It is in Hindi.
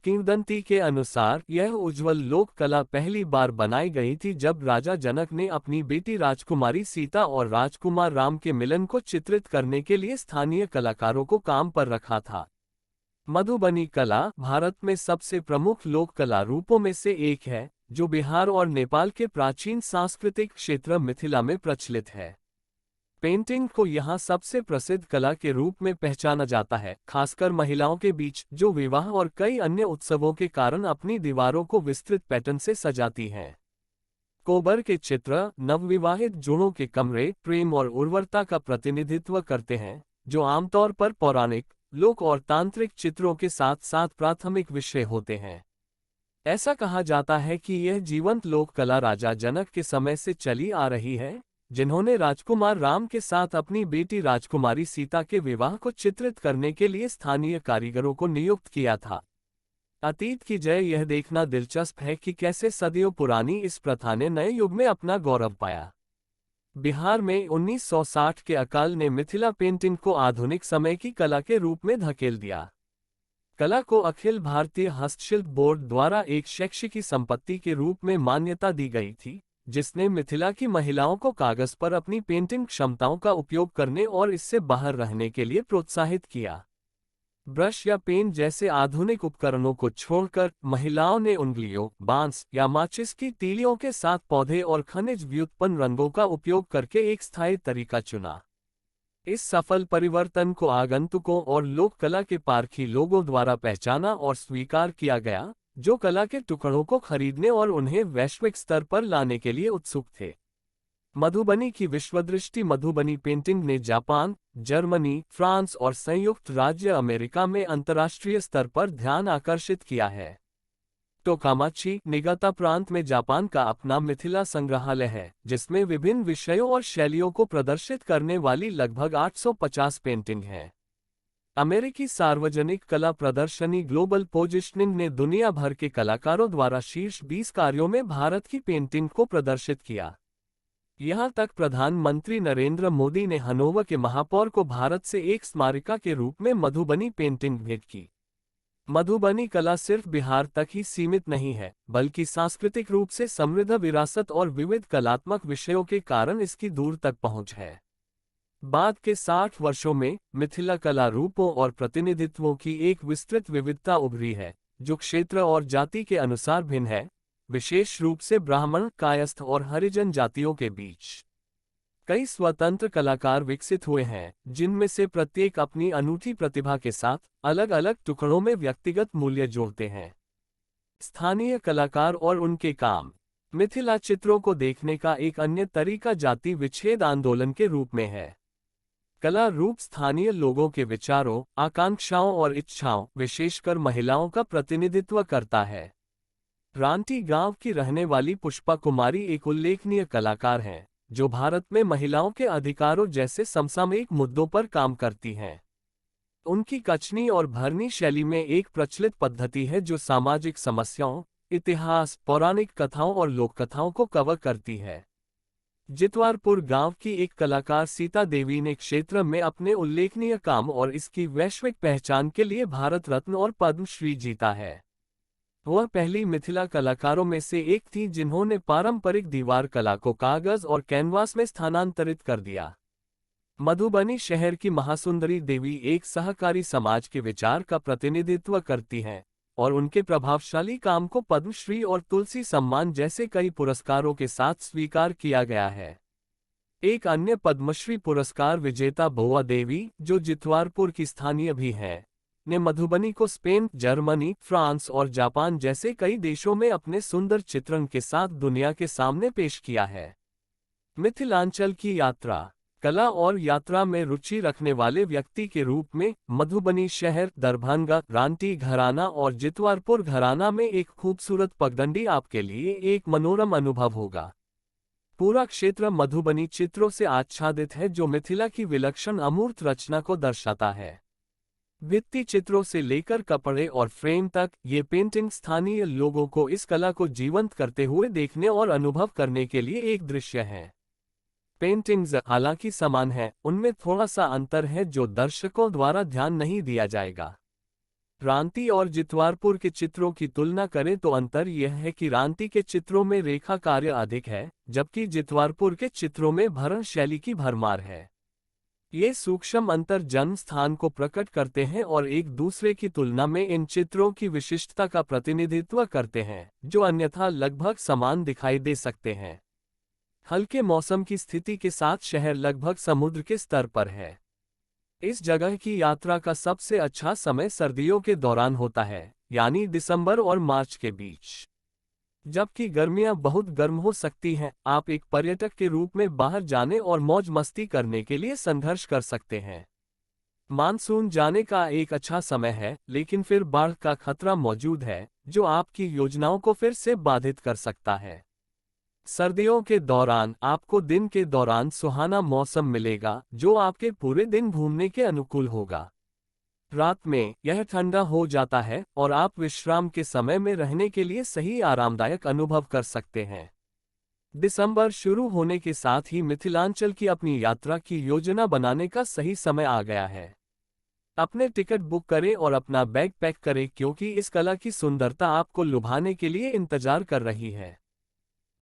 किंवदंती के अनुसार यह उज्ज्वल लोक कला पहली बार बनाई गई थी जब राजा जनक ने अपनी बेटी राजकुमारी सीता और राजकुमार राम के मिलन को चित्रित करने के लिए स्थानीय कलाकारों को काम पर रखा था। मधुबनी कला भारत में सबसे प्रमुख लोक कला रूपों में से एक है, जो बिहार और नेपाल के प्राचीन सांस्कृतिक क्षेत्र मिथिला में प्रचलित है। पेंटिंग को यहाँ सबसे प्रसिद्ध कला के रूप में पहचाना जाता है, खासकर महिलाओं के बीच, जो विवाह और कई अन्य उत्सवों के कारण अपनी दीवारों को विस्तृत पैटर्न से सजाती हैं। कोबर के चित्र नवविवाहित जोड़ों के कमरे, प्रेम और उर्वरता का प्रतिनिधित्व करते हैं, जो आमतौर पर पौराणिक, लोक और तांत्रिक चित्रों के साथ साथ प्राथमिक विषय होते हैं। ऐसा कहा जाता है कि यह जीवंत लोक कला राजा जनक के समय से चली आ रही है, जिन्होंने राजकुमार राम के साथ अपनी बेटी राजकुमारी सीता के विवाह को चित्रित करने के लिए स्थानीय कारीगरों को नियुक्त किया था। अतीत की जय यह देखना दिलचस्प है कि कैसे सदियों पुरानी इस प्रथा ने नए युग में अपना गौरव पाया। बिहार में 1960 के अकाल ने मिथिला पेंटिंग को आधुनिक समय की कला के रूप में धकेल दिया। कला को अखिल भारतीय हस्तशिल्प बोर्ड द्वारा एक शैक्षिक संपत्ति के रूप में मान्यता दी गई थी, जिसने मिथिला की महिलाओं को कागज पर अपनी पेंटिंग क्षमताओं का उपयोग करने और इससे बाहर रहने के लिए प्रोत्साहित किया। ब्रश या पेन जैसे आधुनिक उपकरणों को छोड़कर महिलाओं ने उंगलियों, बांस या माचिस की तीलियों के साथ पौधे और खनिज व्युत्पन्न रंगों का उपयोग करके एक स्थायी तरीका चुना। इस सफल परिवर्तन को आगंतुकों और लोक कला के पारखी लोगों द्वारा पहचाना और स्वीकार किया गया, जो कला के टुकड़ों को खरीदने और उन्हें वैश्विक स्तर पर लाने के लिए उत्सुक थे। मधुबनी की विश्वदृष्टि मधुबनी पेंटिंग ने जापान, जर्मनी, फ्रांस और संयुक्त राज्य अमेरिका में अंतर्राष्ट्रीय स्तर पर ध्यान आकर्षित किया है। टोकामाची, निगाता प्रांत में जापान का अपना मिथिला संग्रहालय है, जिसमें विभिन्न विषयों और शैलियों को प्रदर्शित करने वाली लगभग 850 पेंटिंग हैं। अमेरिकी सार्वजनिक कला प्रदर्शनी ग्लोबल पोजिशनिंग ने दुनिया भर के कलाकारों द्वारा शीर्ष 20 कार्यों में भारत की पेंटिंग को प्रदर्शित किया। यहां तक प्रधानमंत्री नरेंद्र मोदी ने हनोवर के महापौर को भारत से एक स्मारिका के रूप में मधुबनी पेंटिंग भेंट की। मधुबनी कला सिर्फ बिहार तक ही सीमित नहीं है, बल्कि सांस्कृतिक रूप से समृद्ध विरासत और विविध कलात्मक विषयों के कारण इसकी दूर तक पहुंच है। बाद के 60 वर्षों में मिथिला कला रूपों और प्रतिनिधित्वों की एक विस्तृत विविधता उभरी है, जो क्षेत्र और जाति के अनुसार भिन्न है, विशेष रूप से ब्राह्मण, कायस्थ और हरिजन जातियों के बीच। कई स्वतंत्र कलाकार विकसित हुए हैं, जिनमें से प्रत्येक अपनी अनूठी प्रतिभा के साथ अलग अलग टुकड़ों में व्यक्तिगत मूल्य जोड़ते हैं। स्थानीय कलाकार और उनके काम। मिथिला चित्रों को देखने का एक अन्य तरीका जाति विच्छेद आंदोलन के रूप में है। कला रूप स्थानीय लोगों के विचारों, आकांक्षाओं और इच्छाओं, विशेषकर महिलाओं का प्रतिनिधित्व करता है। रांटी गांव की रहने वाली पुष्पा कुमारी एक उल्लेखनीय कलाकार हैं, जो भारत में महिलाओं के अधिकारों जैसे समसामयिक मुद्दों पर काम करती हैं। उनकी कचनी और भरनी शैली में एक प्रचलित पद्धति है जो सामाजिक समस्याओं, इतिहास, पौराणिक कथाओं और लोक कथाओं को कवर करती है। जितवारपुर गांव की एक कलाकार सीता देवी ने क्षेत्र में अपने उल्लेखनीय काम और इसकी वैश्विक पहचान के लिए भारत रत्न और पद्मश्री जीता है। वह पहली मिथिला कलाकारों में से एक थी जिन्होंने पारंपरिक दीवार कला को कागज और कैनवास में स्थानांतरित कर दिया। मधुबनी शहर की महासुंदरी देवी एक सहकारी समाज के विचार का प्रतिनिधित्व करती हैं, और उनके प्रभावशाली काम को पद्मश्री और तुलसी सम्मान जैसे कई पुरस्कारों के साथ स्वीकार किया गया है। एक अन्य पद्मश्री पुरस्कार विजेता बोआ देवी, जो जितवारपुर की स्थानीय भी हैं, ने मधुबनी को स्पेन, जर्मनी, फ्रांस और जापान जैसे कई देशों में अपने सुंदर चित्रण के साथ दुनिया के सामने पेश किया है। मिथिलांचल की यात्रा। कला और यात्रा में रुचि रखने वाले व्यक्ति के रूप में मधुबनी शहर, दरभंगा, रांटी घराना और जितवारपुर घराना में एक खूबसूरत पगडंडी आपके लिए एक मनोरम अनुभव होगा। पूरा क्षेत्र मधुबनी चित्रों से आच्छादित है, जो मिथिला की विलक्षण अमूर्त रचना को दर्शाता है। भित्ति चित्रों से लेकर कपड़े और फ्रेम तक, ये पेंटिंग स्थानीय लोगों को इस कला को जीवंत करते हुए देखने और अनुभव करने के लिए एक दृश्य है। पेंटिंग्स हालांकि समान हैं, उनमें थोड़ा सा अंतर है जो दर्शकों द्वारा ध्यान नहीं दिया जाएगा। रांती और जितवारपुर के चित्रों की तुलना करें तो अंतर यह है कि रांती के चित्रों में रेखा कार्य अधिक है, जबकि जितवारपुर के चित्रों में भरण शैली की भरमार है। ये सूक्ष्म अंतर जन्म स्थान को प्रकट करते हैं और एक दूसरे की तुलना में इन चित्रों की विशिष्टता का प्रतिनिधित्व करते हैं, जो अन्यथा लगभग समान दिखाई दे सकते हैं। हल्के मौसम की स्थिति के साथ शहर लगभग समुद्र के स्तर पर है। इस जगह की यात्रा का सबसे अच्छा समय सर्दियों के दौरान होता है, यानी दिसंबर और मार्च के बीच। जबकि गर्मियां बहुत गर्म हो सकती हैं, आप एक पर्यटक के रूप में बाहर जाने और मौज मस्ती करने के लिए संघर्ष कर सकते हैं। मानसून जाने का एक अच्छा समय है, लेकिन फिर बाढ़ का खतरा मौजूद है, जो आपकी योजनाओं को फिर से बाधित कर सकता है। सर्दियों के दौरान आपको दिन के दौरान सुहाना मौसम मिलेगा, जो आपके पूरे दिन घूमने के अनुकूल होगा। रात में यह ठंडा हो जाता है और आप विश्राम के समय में रहने के लिए सही आरामदायक अनुभव कर सकते हैं। दिसंबर शुरू होने के साथ ही मिथिलांचल की अपनी यात्रा की योजना बनाने का सही समय आ गया है। अपने टिकट बुक करें और अपना बैग पैक करें, क्योंकि इस कला की सुंदरता आपको लुभाने के लिए इंतजार कर रही है।